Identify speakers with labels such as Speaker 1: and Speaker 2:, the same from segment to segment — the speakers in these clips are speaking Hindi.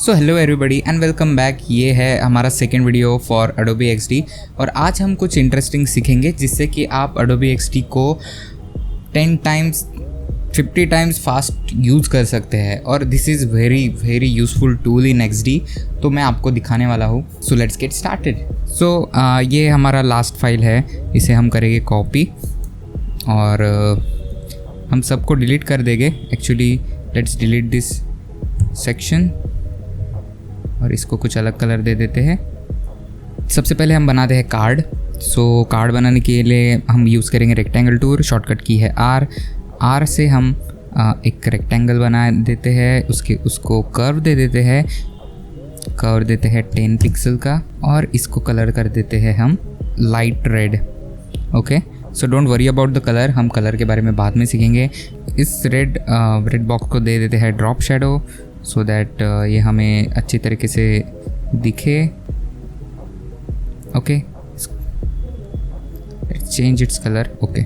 Speaker 1: So hello everybody and welcome back. ये है हमारा second video for Adobe XD और आज हम कुछ इंटरेस्टिंग सीखेंगे जिससे कि आप Adobe XD को 10 टाइम्स 50 टाइम्स फास्ट यूज़ कर सकते हैं और this is very useful tool in XD। तो मैं आपको दिखाने वाला हूँ। So let's get started. So ये हमारा लास्ट फाइल है, इसे हम करेंगे कॉपी और हम सबको डिलीट कर देंगे। Actually let's delete this section और इसको कुछ अलग कलर दे देते हैं। सबसे पहले हम बनाते हैं कार्ड। सो कार्ड बनाने के लिए हम यूज़ करेंगे रेक्टेंगल टूल, शॉर्टकट की है आर से हम एक रेक्टेंगल बना देते हैं, उसको कर्व दे देते हैं, कर्व देते हैं 10 पिक्सल का और इसको कलर कर देते हैं हम light red. Okay, so don't worry about the colour, हम कलर के बारे में बाद में सीखेंगे। इस रेड बॉक्स को दे देते हैं ड्रॉप शेडो सो दैट ये हमें अच्छी तरीके से दिखे। Okay, let's change its colour. Okay,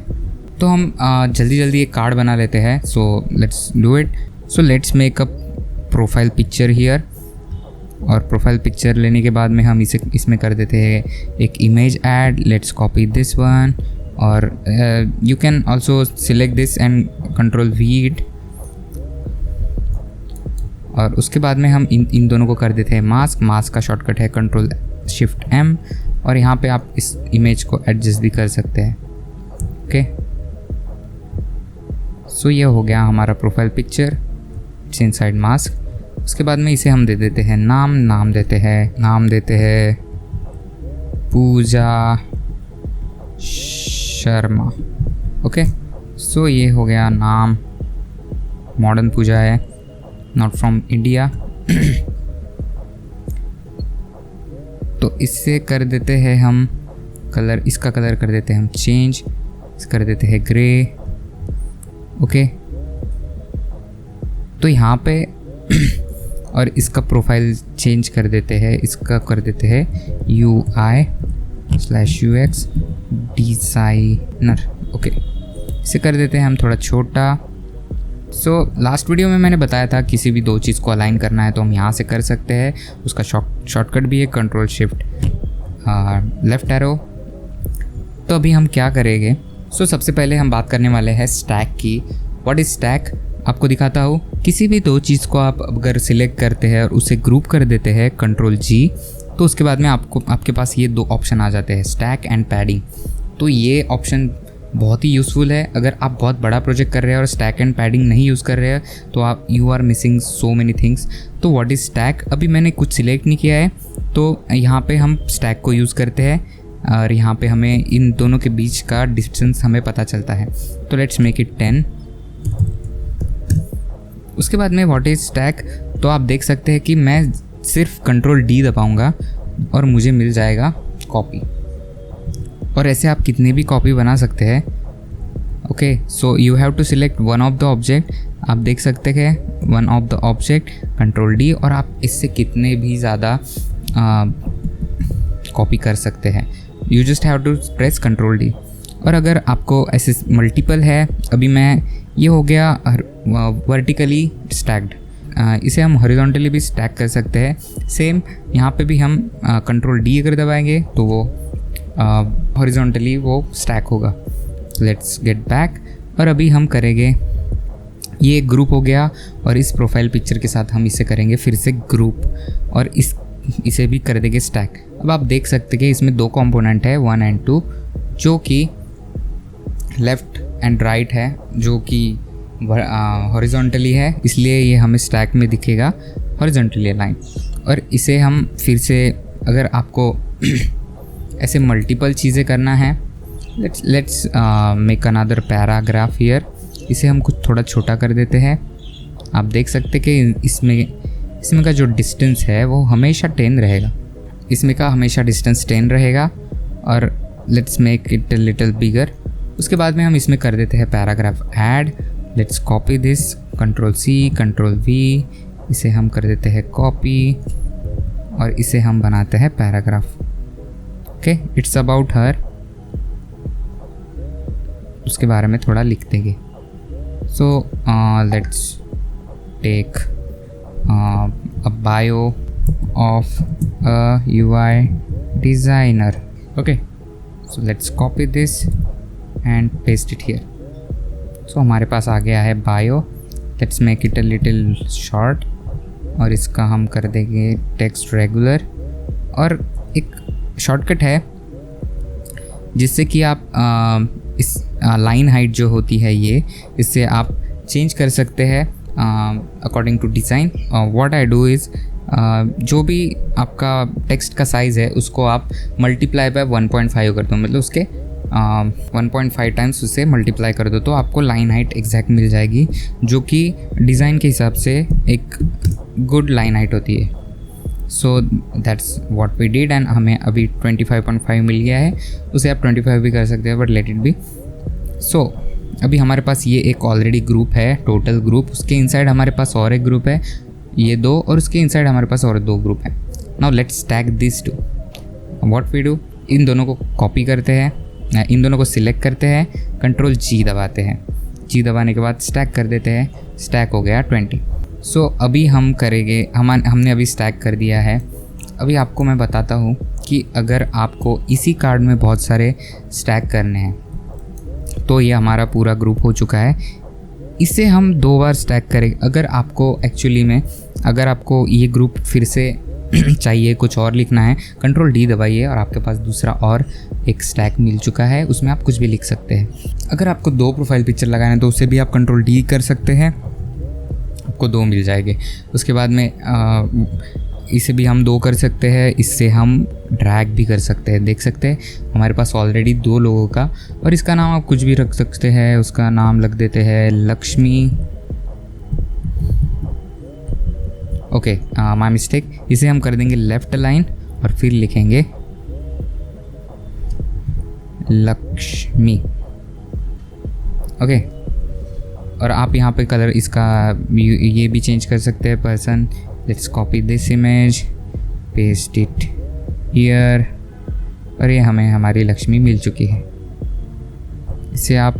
Speaker 1: तो हम जल्दी एक कार्ड बना लेते हैं। So let's do it. So let's make a profile picture here और प्रोफाइल पिक्चर लेने के बाद में हम इसमें कर देते हैं एक image add. Let's copy this one और you can also select this and control V it और उसके बाद में हम इन दोनों को कर देते हैं मास्क का शॉर्टकट है कंट्रोल शिफ्ट M और यहाँ पे आप इस इमेज को एडजस्ट भी कर सकते हैं। ओके, सो ये हो गया हमारा profile picture, it's inside mask. उसके बाद में इसे हम दे देते हैं नाम देते हैं पूजा शर्मा। ओके, सो ये हो गया नाम, मॉडर्न पूजा है, नॉट फ्रॉम इंडिया। तो इससे कर देते हैं हम कलर, इसका कलर कर देते हैं हम चेंज, कर देते हैं ग्रे। ओके, तो यहाँ पे और इसका प्रोफाइल चेंज कर देते हैं, इसका कर देते हैं UI/UX डिज़ाइनर। ओके, इसे कर देते हैं हम थोड़ा छोटा। सो लास्ट वीडियो में मैंने बताया था किसी भी दो चीज़ को अलाइन करना है तो हम यहाँ से कर सकते हैं। उसका शॉर्टकट भी है कंट्रोल शिफ्ट लेफ्ट एरो। तो अभी हम क्या करेंगे, सो सबसे पहले हम बात करने वाले हैं स्टैक की। व्हाट इज़ स्टैक, आपको दिखाता हूँ। किसी भी दो चीज़ को आप अगर सिलेक्ट करते हैं और उसे ग्रुप कर देते हैं कंट्रोल G, तो उसके बाद में आपके पास ये दो ऑप्शन आ जाते हैं, स्टैक एंड पैडिंग। तो ये ऑप्शन बहुत ही यूज़फुल है अगर आप बहुत बड़ा प्रोजेक्ट कर रहे हैं और स्टैक एंड पैडिंग नहीं यूज़ कर रहे हैं तो आप you are missing so many things. तो व्हाट इज़ स्टैक, अभी मैंने कुछ सिलेक्ट नहीं किया है तो यहाँ पे हम स्टैक को यूज़ करते हैं और यहाँ पे हमें इन दोनों के बीच का डिस्टेंस हमें पता चलता है। तो लेट्स मेक इट 10। उसके बाद में व्हाट इज़ स्टैक, तो आप देख सकते हैं कि मैं सिर्फ कंट्रोल D दबाऊँगा और मुझे मिल जाएगा कॉपी। और ऐसे आप कितनी भी कॉपी बना सकते हैं। Okay, so you have to select one of the object. आप देख सकते हैं one of the object control D और आप इससे कितने भी ज़्यादा कॉपी कर सकते हैं। You just have to press control D। और अगर आपको ऐसे मल्टीपल है, अभी मैं ये हो गया वर्टिकली स्टैक्ड, इसे हम हॉरिजॉन्टली भी स्टैक कर सकते हैं। सेम यहाँ पे भी हम कंट्रोल D अगर दबाएंगे तो वो हॉरिजॉन्टली वो स्टैक होगा। लेट्स गेट बैक और अभी हम करेंगे, ये एक ग्रुप हो गया और इस प्रोफाइल पिक्चर के साथ हम इसे करेंगे फिर से ग्रुप और इसे भी कर देंगे स्टैक। अब आप देख सकते हैं कि इसमें दो कंपोनेंट है 1 and 2 जो कि लेफ़्ट एंड राइट है, जो कि हॉरिजॉन्टली है, इसलिए ये हमें स्टैक में दिखेगा हॉरिजॉन्टली अलाइन। और इसे हम फिर से अगर आपको ऐसे मल्टीपल चीज़ें करना है, let's make another paragraph here. इसे हम कुछ थोड़ा छोटा कर देते हैं। आप देख सकते कि इसमें का जो डिस्टेंस है वो हमेशा 10 रहेगा, इसमें का हमेशा डिस्टेंस 10 रहेगा। और let's make it little bigger. उसके बाद में हम इसमें कर देते हैं paragraph add. Let's copy this, control C control V, इसे हम कर देते हैं कॉपी और इसे हम बनाते हैं paragraph. Okay, it's about her, उसके बारे में थोड़ा लिख देंगे। So let's take a bio of a UI designer. Okay, so let's copy this and paste it here. So हमारे पास आ गया है bio. Let's make it a little short और इसका हम कर देंगे टेक्स्ट रेगुलर। और एक शॉर्टकट है जिससे कि आप इस लाइन हाइट जो होती है ये, इससे आप चेंज कर सकते हैं according to design. What I do is जो भी आपका टेक्स्ट का साइज़ है उसको आप मल्टीप्लाई बाय 1.5 कर दो, मतलब उसके 1.5 टाइम्स उसे मल्टीप्लाई कर दो तो आपको लाइन हाइट एग्जैक्ट मिल जाएगी, जो कि डिज़ाइन के हिसाब से एक गुड लाइन हाइट होती है। So that's what we did and हमें अभी 25.5 मिल गया है। उसे आप 25 भी कर सकते हैं, बट लेट इट बी। सो अभी हमारे पास ये एक ऑलरेडी ग्रुप है, टोटल ग्रुप। उसके इनसाइड हमारे पास और एक ग्रुप है, ये 2, और उसके इनसाइड हमारे पास और 2 ग्रुप हैं। Now let's tag this two. What we do, इन दोनों को कॉपी करते हैं, इन दोनों को सिलेक्ट करते हैं, कंट्रोल G दबाते हैं। G दबाने के बाद स्टैक कर देते हैं। स्टैक हो गया 20। सो अभी हम करेंगे, हमने अभी स्टैक कर दिया है। अभी आपको मैं बताता हूँ कि अगर आपको इसी कार्ड में बहुत सारे स्टैक करने हैं तो ये हमारा पूरा ग्रुप हो चुका है। इसे हम 2 बार स्टैक करें। अगर आपको एक्चुअली में अगर आपको ये ग्रुप फिर से चाहिए, कुछ और लिखना है, कंट्रोल D दबाइए और आपके पास दूसरा और एक स्टैक मिल चुका है। उसमें आप कुछ भी लिख सकते हैं। अगर आपको 2 प्रोफाइल पिक्चर लगाना है तो उसे भी आप कंट्रोल D कर सकते हैं, आपको 2 मिल जाएंगे। उसके बाद में इसे भी हम 2 कर सकते हैं, इससे हम ड्रैग भी कर सकते हैं। देख सकते हैं हमारे पास ऑलरेडी 2 लोगों का, और इसका नाम आप कुछ भी रख सकते हैं। उसका नाम रख देते हैं लक्ष्मी। Okay, my mistake. इसे हम कर देंगे लेफ़्ट लाइन और फिर लिखेंगे लक्ष्मी। ओके, और आप यहाँ पे कलर इसका ये भी चेंज कर सकते हैं, person. Let's copy this image, paste it here, और ये हमें हमारी लक्ष्मी मिल चुकी है। इसे आप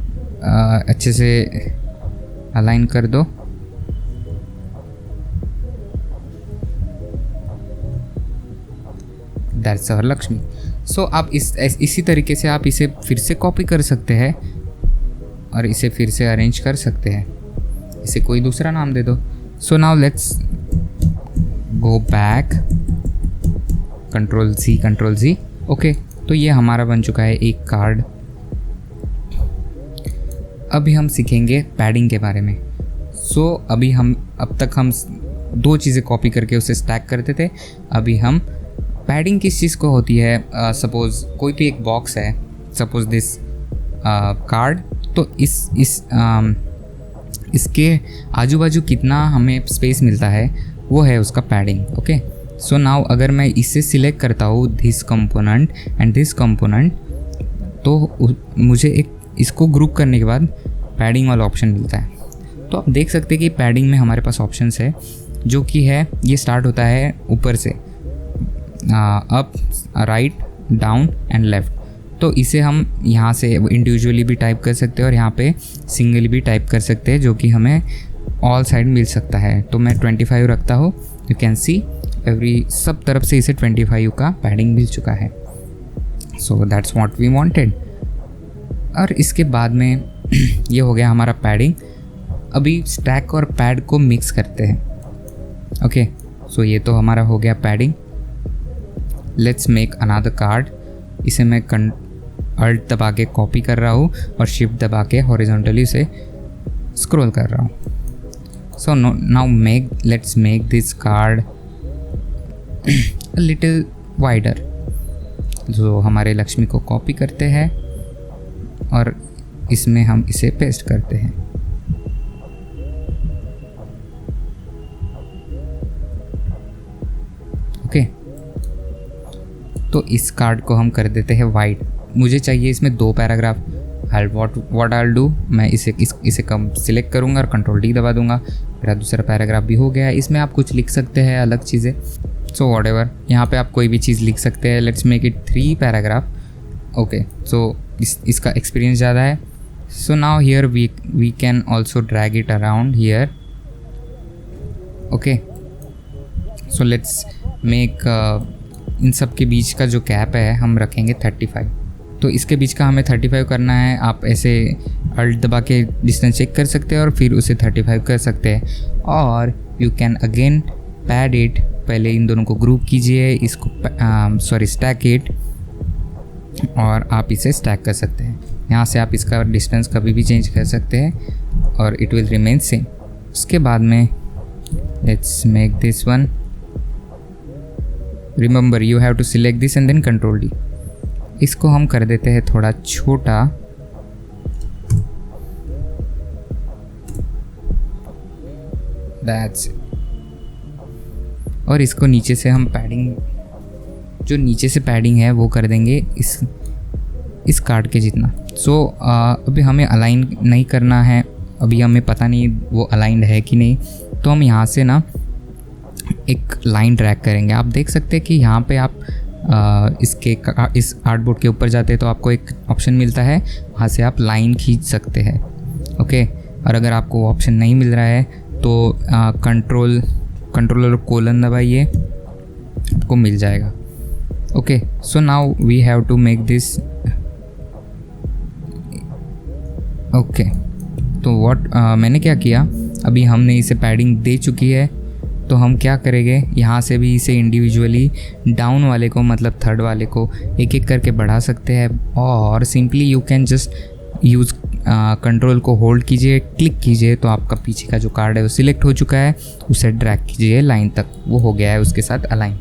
Speaker 1: अच्छे से अलाइन कर दो। That's our Lakshmi. सो आप इसी तरीके से आप इसे फिर से कॉपी कर सकते हैं और इसे फिर से अरेंज कर सकते हैं। इसे कोई दूसरा नाम दे दो। So now let's go back, control Z। Okay, तो ये हमारा बन चुका है एक कार्ड। अभी हम सीखेंगे पैडिंग के बारे में। सो अभी अब तक हम 2 चीज़ें कॉपी करके उसे स्टैक करते थे। अभी हम पैडिंग किस चीज़ को होती है, सपोज़ कोई भी एक बॉक्स है, सपोज़ दिस कार्ड, तो इसके आजू बाजू कितना हमें स्पेस मिलता है वो है उसका पैडिंग। ओके, सो नाउ अगर मैं इसे सिलेक्ट करता हूँ this component and this component, तो मुझे इसको ग्रुप करने के बाद पैडिंग वाला ऑप्शन मिलता है। तो आप देख सकते हैं कि पैडिंग में हमारे पास ऑप्शंस है, जो कि है ये स्टार्ट होता है ऊपर से, up, right, down and left. तो इसे हम यहाँ से इंडिविजुअली भी टाइप कर सकते हैं और यहाँ पे सिंगल भी टाइप कर सकते हैं, जो कि हमें ऑल साइड मिल सकता है। तो मैं 25 रखता हूँ। यू कैन सी सब तरफ से इसे 25 का पैडिंग मिल चुका है। So that's what we wanted. और इसके बाद में ये हो गया हमारा पैडिंग। अभी स्टैक और पैड को मिक्स करते हैं। ओके, सो ये तो हमारा हो गया padding. Let's make another card. इसे मैं अल्ट दबा के कॉपी कर रहा हूँ और शिफ्ट दबा के हॉरिजॉन्टली उसे स्क्रॉल कर रहा हूँ। So now let's make this card a little wider. जो हमारे लक्ष्मी को कॉपी करते हैं और इसमें हम इसे पेस्ट करते हैं। ओके, तो इस कार्ड को हम कर देते हैं वाइट। मुझे चाहिए इसमें 2 पैराग्राफ। व्हाट आई डू, मैं इसे कम सिलेक्ट करूँगा और कंट्रोल D दबा दूंगा। मेरा दूसरा पैराग्राफ भी हो गया। इसमें आप कुछ लिख सकते हैं, अलग चीज़ें। सो व्हाटएवर, यहाँ पे आप कोई भी चीज़ लिख सकते हैं। Let's make it 3 paragraph. Okay, so इसका एक्सपीरियंस ज़्यादा है। So now here we can also drag it around here. Okay, so let's make इन सब के बीच का जो गैप है हम रखेंगे 35। तो इसके बीच का हमें 35 करना है। आप ऐसे अल्ट दबा के डिस्टेंस चेक कर सकते हैं और फिर उसे 35 कर सकते हैं। और you can again pad it, पहले इन दोनों को ग्रुप कीजिए, इसको स्टैक इट, और आप इसे स्टैक कर सकते हैं। यहाँ से आप इसका डिस्टेंस कभी भी चेंज कर सकते हैं और इट विल रिमेन सेम। उसके बाद में let's make this one. Remember you have to select this and then control D. इसको हम कर देते हैं थोड़ा छोटा। दैट्स, और इसको नीचे से हम पैडिंग, जो नीचे से पैडिंग है वो कर देंगे इस कार्ड के जितना। सो अभी हमें अलाइन नहीं करना है, अभी हमें पता नहीं वो अलाइंड है कि नहीं। तो हम यहाँ से ना एक लाइन ड्रैग करेंगे। आप देख सकते हैं कि यहाँ पे आप इस आर्टबोर्ड के ऊपर जाते हैं तो आपको एक ऑप्शन मिलता है, वहाँ से आप लाइन खींच सकते हैं। ओके, और अगर आपको वो ऑप्शन नहीं मिल रहा है तो कंट्रोल और कोलन दबाइए, आपको मिल जाएगा। Okay, so now we have to make this. Okay, तो मैंने क्या किया, अभी हमने इसे पैडिंग दे चुकी है, तो हम क्या करेंगे, यहाँ से भी इसे इंडिविजुअली डाउन वाले को, मतलब थर्ड वाले को एक एक करके बढ़ा सकते हैं। और simply you can just use control को होल्ड कीजिए, क्लिक कीजिए, तो आपका पीछे का जो कार्ड है वो सिलेक्ट हो चुका है। उसे ड्रैग कीजिए लाइन तक, वो हो गया है उसके साथ अलाइन।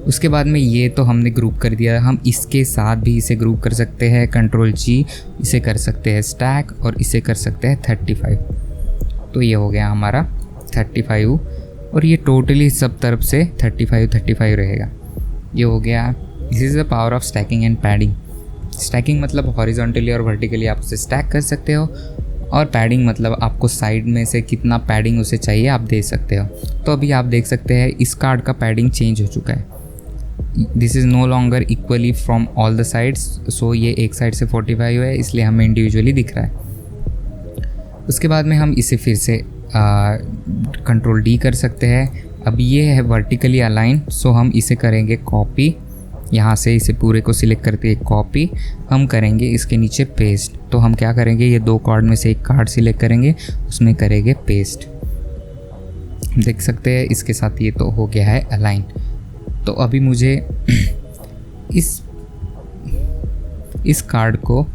Speaker 1: उसके बाद में ये तो हमने ग्रुप कर दिया, हम इसके साथ भी इसे ग्रुप कर सकते हैं। कंट्रोल जी, इसे कर सकते हैं स्टैक, और इसे कर सकते हैं 35। तो ये हो गया हमारा 35, और ये टोटली सब तरफ से 35 रहेगा। ये हो गया। This is the power of stacking and padding. Stacking मतलब हॉरिजॉन्टली और वर्टिकली आप उसे स्टैक कर सकते हो, और पैडिंग मतलब आपको साइड में से कितना पैडिंग उसे चाहिए आप दे सकते हो। तो अभी आप देख सकते हैं इस कार्ड का पैडिंग चेंज हो चुका है। This is no longer equally from all the sides. So ये एक साइड से 45 है, इसलिए हमें इंडिविजुअली दिख रहा है। उसके बाद में हम इसे फिर से कंट्रोल डी कर सकते हैं। अब ये है वर्टिकली अलाइन, सो हम इसे करेंगे कॉपी। यहाँ से इसे पूरे को सिलेक्ट करके कॉपी हम करेंगे, इसके नीचे पेस्ट। तो हम क्या करेंगे, ये दो कार्ड में से एक कार्ड सिलेक्ट करेंगे, उसमें करेंगे पेस्ट। देख सकते हैं इसके साथ ये तो हो गया है अलाइन। तो अभी मुझे इस कार्ड को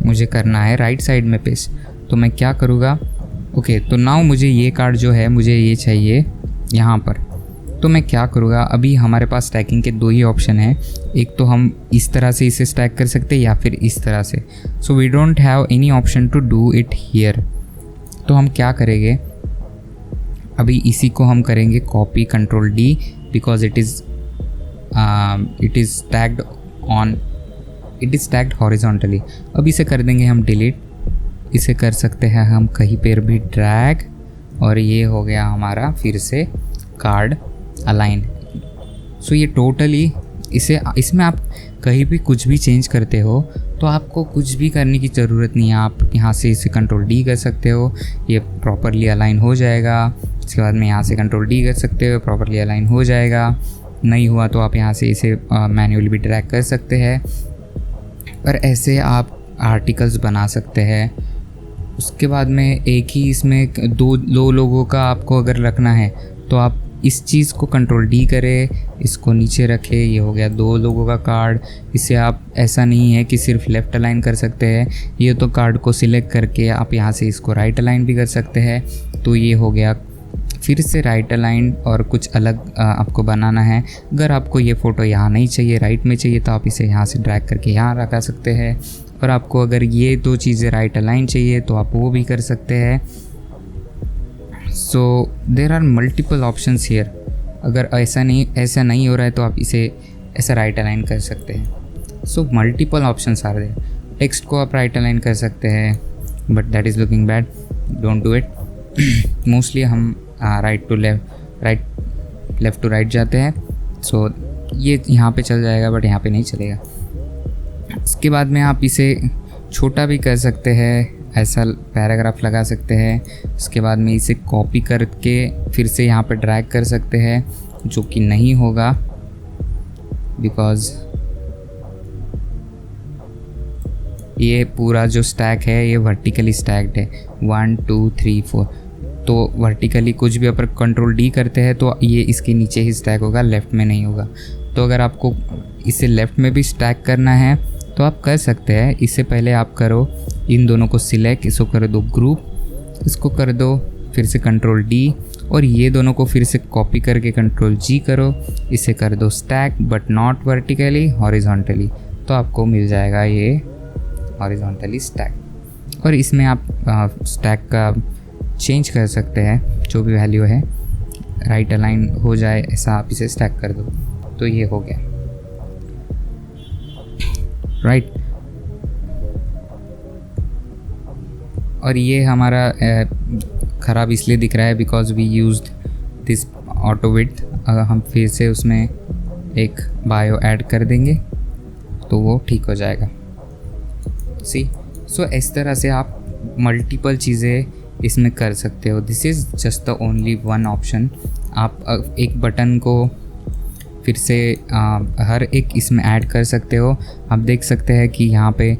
Speaker 1: मुझे करना है राइट साइड में पेस्ट। तो मैं क्या करूँगा, ओके, तो नाउ मुझे ये कार्ड जो है मुझे ये चाहिए यहाँ पर। तो मैं क्या करूँगा, अभी हमारे पास स्टैकिंग के दो ही ऑप्शन हैं, एक तो हम इस तरह से इसे स्टैक कर सकते हैं या फिर इस तरह से। So we don't have any option to do it here. तो हम क्या करेंगे, अभी इसी को हम करेंगे copy, control D, because it is stacked horizontally. अब इसे कर देंगे हम डिलीट। इसे कर सकते हैं हम कहीं पर भी ड्रैग, और ये हो गया हमारा फिर से कार्ड अलाइन। सो ये टोटली इसमें आप कहीं भी कुछ भी चेंज करते हो तो आपको कुछ भी करने की ज़रूरत नहीं है। आप यहाँ से इसे कंट्रोल डी कर सकते हो, ये प्रॉपरली अलाइन हो जाएगा। इसके बाद में यहाँ से कंट्रोल डी कर सकते हो, प्रॉपरली अलाइन हो जाएगा। नहीं हुआ तो आप यहाँ से इसे मैन्युअली भी ड्रैग कर सकते हैं, और ऐसे आप आर्टिकल्स बना सकते हैं। उसके बाद में एक ही इसमें दो लोगों का आपको अगर रखना है तो आप इस चीज़ को कंट्रोल डी करें, इसको नीचे रखें, ये हो गया दो लोगों का कार्ड। इसे आप ऐसा नहीं है कि सिर्फ लेफ़्ट अलाइन कर सकते हैं, ये तो कार्ड को सिलेक्ट करके आप यहाँ से इसको राइट अलाइन भी कर सकते हैं। तो ये हो गया फिर से राइट अलाइन, और कुछ अलग आपको बनाना है। अगर आपको ये फ़ोटो यहाँ नहीं चाहिए, राइट में चाहिए, तो आप इसे यहाँ से ड्रैग करके यहाँ रखा सकते हैं। और आपको अगर ये दो चीज़ें राइट अलाइन चाहिए तो आप वो भी कर सकते हैं। So there are multiple options here. अगर ऐसा नहीं हो रहा है तो आप इसे ऐसा राइट अलाइन कर सकते हैं। So multiple options are there. Text को आप राइट अलाइन कर सकते हैं, but that is looking bad, don't do it. Mostly हम right to left to right जाते हैं। सो ये यहाँ पे चल जाएगा, बट यहाँ पे नहीं चलेगा। इसके बाद में आप इसे छोटा भी कर सकते हैं, ऐसा पैराग्राफ लगा सकते हैं। उसके बाद में इसे कॉपी करके फिर से यहाँ पे ड्रैग कर सकते हैं, जो कि नहीं होगा बिकॉज़ ये पूरा जो स्टैक है ये वर्टिकली स्टैक्ड है 1 2 3 4। तो वर्टिकली कुछ भी अगर कंट्रोल डी करते हैं तो ये इसके नीचे ही स्टैक होगा, लेफ़्ट में नहीं होगा। तो अगर आपको इसे लेफ़्ट में भी स्टैक करना है तो आप कर सकते हैं। इससे पहले आप करो इन दोनों को सिलेक्ट, इसको कर दो ग्रुप, इसको कर दो फिर से कंट्रोल डी, और ये दोनों को फिर से कॉपी करके कंट्रोल जी करो, इसे कर दो stack but not vertically, horizontally. तो आपको मिल जाएगा ये हॉरिजॉन्टली स्टैक। और इसमें आप स्टैक का चेंज कर सकते हैं, जो भी वैल्यू है राइट अलाइन हो जाए ऐसा आप इसे स्टैक कर दो। तो ये हो गया राइट। और ये हमारा ख़राब इसलिए दिख रहा है because we used this auto width. अगर हम फिर से उसमें एक बायो ऐड कर देंगे तो वो ठीक हो जाएगा। सो इस तरह से आप मल्टीपल चीज़ें इसमें कर सकते हो। This is just the only one option. आप एक बटन को फिर से हर एक इसमें ऐड कर सकते हो। आप देख सकते हैं कि यहाँ पे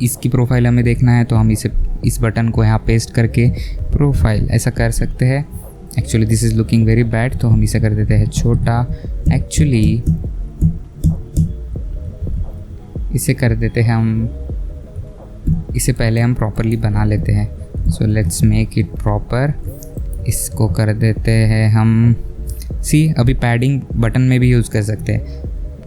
Speaker 1: इसकी प्रोफाइल हमें देखना है तो हम इस बटन को यहाँ पेस्ट करके प्रोफाइल ऐसा कर सकते हैं। Actually this is looking very bad, तो हम इसे कर देते हैं छोटा। एक्चुअली इसे कर देते हैं हम, इसे पहले हम प्रॉपरली बना लेते हैं। सो लेट्स मेक इट प्रॉपर। इसको कर देते हैं हम अभी पैडिंग बटन में भी यूज़ कर सकते हैं।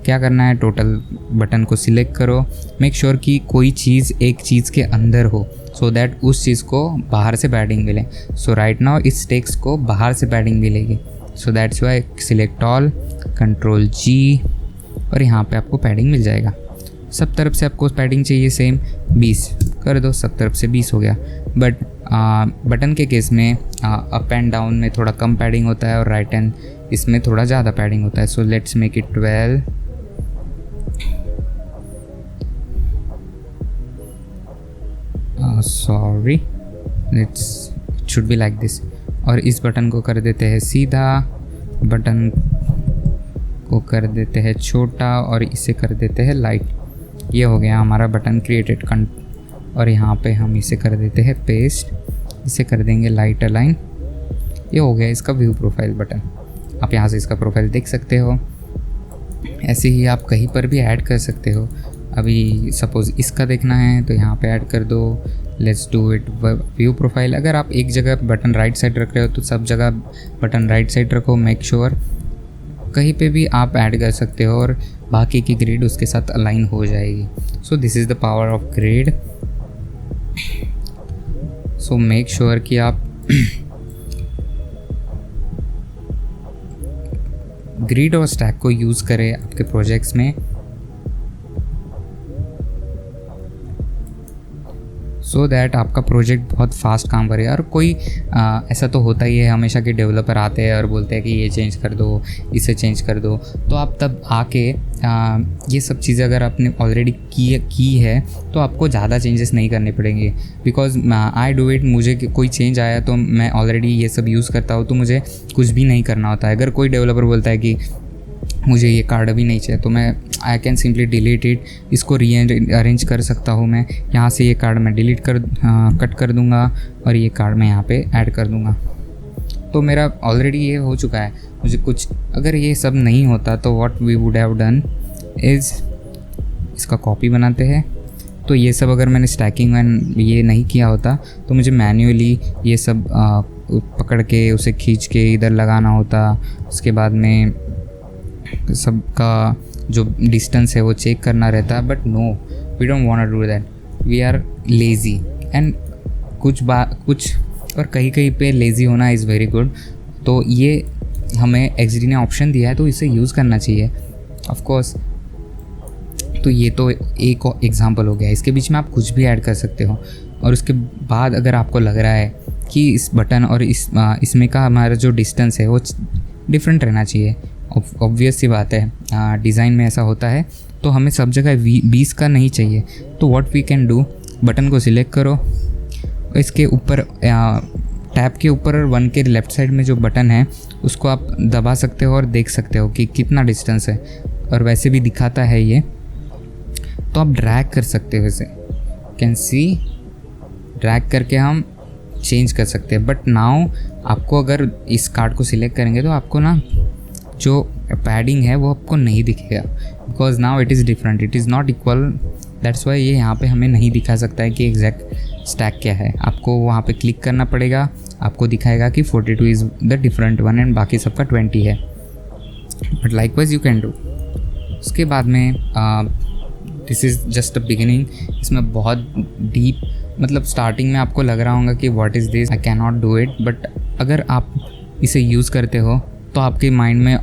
Speaker 1: क्या करना है, टोटल बटन को सिलेक्ट करो, मेक श्योर कि कोई चीज़ एक चीज़ के अंदर हो सो दैट उस चीज़ को बाहर से पैडिंग मिले। सो राइट नाउ इस टेक्स्ट को बाहर से पैडिंग मिलेगी। So that's why select all, control G, और यहाँ पे आपको पैडिंग मिल जाएगा। सब तरफ से आपको पैडिंग चाहिए सेम 20 कर दो, सब तरफ से 20 हो गया। बट बटन के केस में अप एंड डाउन में थोड़ा कम पैडिंग होता है और राइट एंड इसमें थोड़ा ज़्यादा पैडिंग होता है। सो let's make it 12। Sorry, it's should be like this. और इस बटन को कर देते हैं सीधा, बटन को कर देते हैं छोटा और इसे कर देते हैं लाइट। ये हो गया हमारा बटन क्रिएटेड। और यहाँ पे हम इसे कर देते हैं पेस्ट, इसे कर देंगे लाइट अलाइन। ये हो गया इसका व्यू प्रोफाइल बटन। आप यहाँ से इसका प्रोफाइल देख सकते हो। ऐसे ही आप कहीं पर भी ऐड कर सकते हो। अभी सपोज़ इसका देखना है तो यहाँ पे ऐड कर दो। Let's do it view profile. अगर आप एक जगह बटन राइट साइड रख रहे हो तो सब जगह बटन राइट साइड रखो। मेक श्योर कहीं पे भी आप ऐड कर सकते हो और बाकी की ग्रिड उसके साथ अलाइन हो जाएगी। So this is the power of grid. So make sure कि आप ग्रिड और स्टैक को यूज़ करें आपके प्रोजेक्ट्स में। सो दैट आपका प्रोजेक्ट बहुत फास्ट काम करे। और कोई ऐसा तो होता ही है हमेशा कि डेवलपर आते हैं और बोलते हैं कि ये चेंज कर दो, इसे चेंज कर दो। तो आप तब आके ये सब चीज़ें अगर आपने ऑलरेडी की है तो आपको ज़्यादा चेंजेस नहीं करने पड़ेंगे। बिकॉज आई डू इट, मुझे कोई चेंज आया तो मैं ऑलरेडी ये सब यूज़ करता हूँ तो मुझे कुछ भी नहीं करना होता है। अगर कोई डेवलपर बोलता है कि मुझे ये कार्ड अभी नहीं चाहिए तो मैं I can simply delete it. इसको अरेंज कर सकता हूँ मैं। यहाँ से ये कार्ड मैं डिलीट कट कर दूँगा और ये कार्ड मैं यहाँ पे ऐड कर दूँगा। तो मेरा ऑलरेडी ये हो चुका है। मुझे कुछ अगर ये सब नहीं होता तो what we would have done is इसका कॉपी बनाते हैं। तो ये सब अगर मैंने स्टैकिंग एंड ये नहीं किया होता तो मुझे मैन्युअली ये सब पकड़ के उसे खींच के इधर लगाना होता। उसके बाद में सबका जो डिस्टेंस है वो चेक करना रहता। But no, we don't want to do that. We are lazy and कुछ और कहीं पे लेज़ी होना इज़ वेरी गुड। तो ये हमें XD ने ऑप्शन दिया है तो इसे यूज़ करना चाहिए ऑफ कोर्स। तो ये तो एक एग्जांपल हो गया। इसके बीच में आप कुछ भी ऐड कर सकते हो। और उसके बाद अगर आपको लग रहा है कि इस बटन और इसमें का हमारा जो डिस्टेंस है वो डिफरेंट रहना चाहिए, ऑब्वियस सी बात है, डिज़ाइन में ऐसा होता है। तो हमें सब जगह 20 का नहीं चाहिए। तो what we can do, button को सिलेक्ट करो, इसके ऊपर टैब के ऊपर और 1 के लेफ़्ट साइड में जो बटन है उसको आप दबा सकते हो और देख सकते हो कि कितना डिस्टेंस है, और वैसे भी दिखाता है ये। तो आप ड्रैग कर सकते हो इसे, कैन सी ड्रैग करके हम चेंज कर सकते हैं। बट नाउ आपको अगर इस कार्ड को सिलेक्ट करेंगे तो आपको ना जो पैडिंग है वो आपको नहीं दिखेगा, because now it is different, it is not equal. That's why ये यहाँ पे हमें नहीं दिखा सकता है कि एग्जैक्ट स्टैक क्या है। आपको वहाँ पे क्लिक करना पड़ेगा, आपको दिखाएगा कि 42 is the different one and बाकी सबका 20 है। But likewise you can do. उसके बाद में this is just a beginning. इसमें बहुत डीप, मतलब स्टार्टिंग में आपको लग रहा होगा कि what is this, I can not do it. But अगर आप इसे यूज़ करते हो तो आपके माइंड में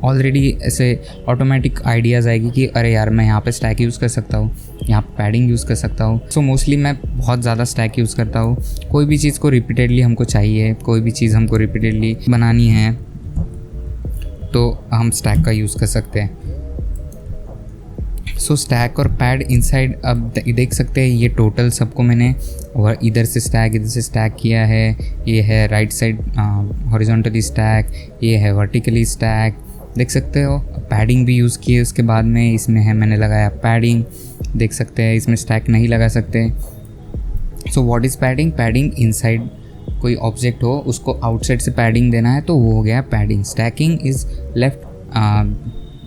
Speaker 1: ऑलरेडी ऐसे ऑटोमेटिक आइडियाज़ आएगी कि अरे यार मैं यहाँ पे स्टैक यूज़ कर सकता हूँ, यहाँ पे पैडिंग यूज़ कर सकता हूँ। सो मोस्टली मैं बहुत ज़्यादा स्टैक यूज़ करता हूँ। कोई भी चीज़ को रिपीटेडली हमको चाहिए, कोई भी चीज़ हमको रिपीटेडली बनानी है तो हम स्टैक का यूज़ कर सकते हैं। सो स्टैक और पैड इनसाइड अब देख सकते हैं, ये टोटल सबको मैंने इधर से स्टैक किया है। ये है राइट साइड हॉरिजॉन्टली स्टैक, ये है वर्टिकली स्टैक, देख सकते हो। पैडिंग भी यूज़ की है उसके बाद में, इसमें है मैंने लगाया पैडिंग, देख सकते हैं। इसमें स्टैक नहीं लगा सकते। So what is padding? Padding inside कोई ऑब्जेक्ट हो उसको आउटसाइड से पैडिंग देना है तो वो हो गया padding. Stacking is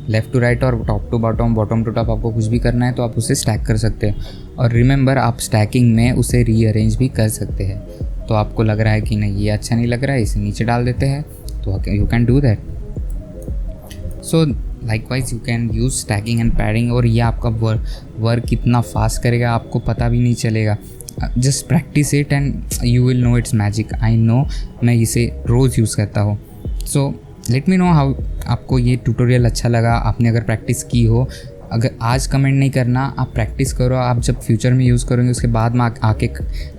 Speaker 1: left to right और top to bottom to top. आपको कुछ भी करना है तो आप उसे स्टैक कर सकते हैं। और रिमेंबर, आप स्टैकिंग में उसे रीअरेंज भी कर सकते हैं। तो आपको लग रहा है कि नहीं ये अच्छा नहीं लग रहा है, इसे नीचे डाल देते हैं, तो you can do that. So likewise you can use stacking and padding, और ये आपका वर्क कितना फास्ट करेगा आपको पता भी नहीं चलेगा। Just practice it and you will know it's magic. I know, मैं इसे रोज़ यूज़ करता हूँ। So let me know how आपको ये ट्यूटोरियल अच्छा लगा। आपने अगर प्रैक्टिस की हो, अगर आज कमेंट नहीं करना, आप प्रैक्टिस करो। आप जब फ्यूचर में यूज़ करोगे उसके बाद में आके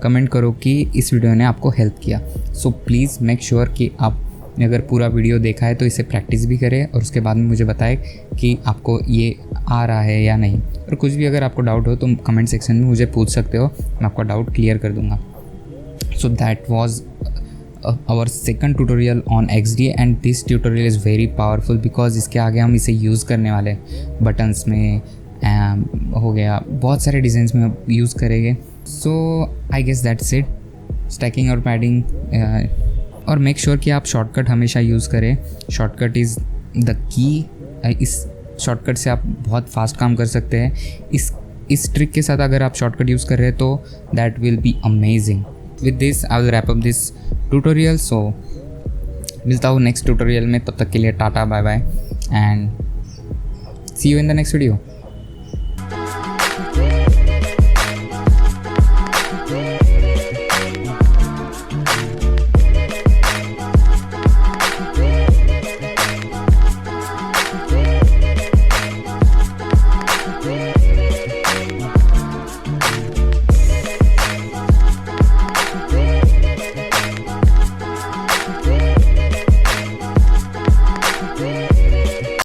Speaker 1: कमेंट करो कि इस वीडियो ने आपको हेल्प किया। सो प्लीज़ मेक श्योर कि आपने अगर पूरा वीडियो देखा है तो इसे प्रैक्टिस भी करें और उसके बाद में मुझे बताएं कि आपको ये आ रहा है या नहीं। और कुछ भी अगर आपको डाउट हो तो कमेंट सेक्शन में मुझे पूछ सकते हो, मैं आपका डाउट क्लियर कर दूँगा। So that was our second tutorial on XD and this tutorial is very powerful because इसके आगे हम इसे यूज़ करने वाले बटन्स में हो गया, बहुत सारे डिज़ाइंस में यूज़ करेंगे। So I guess that's it, stacking और पैडिंग। और मेक श्योर कि आप शॉर्टकट हमेशा यूज़ करें। Shortcut is the key. इस शॉर्टकट से आप बहुत फास्ट काम कर सकते हैं। इस ट्रिक के साथ अगर आप शॉर्टकट यूज़ कर रहे हैं तो that will be amazing. With this I will wrap up this tutorial. So मिलता हूँ नेक्स्ट ट्यूटोरियल में, तब तक के लिए tata bye bye and see you in the next video.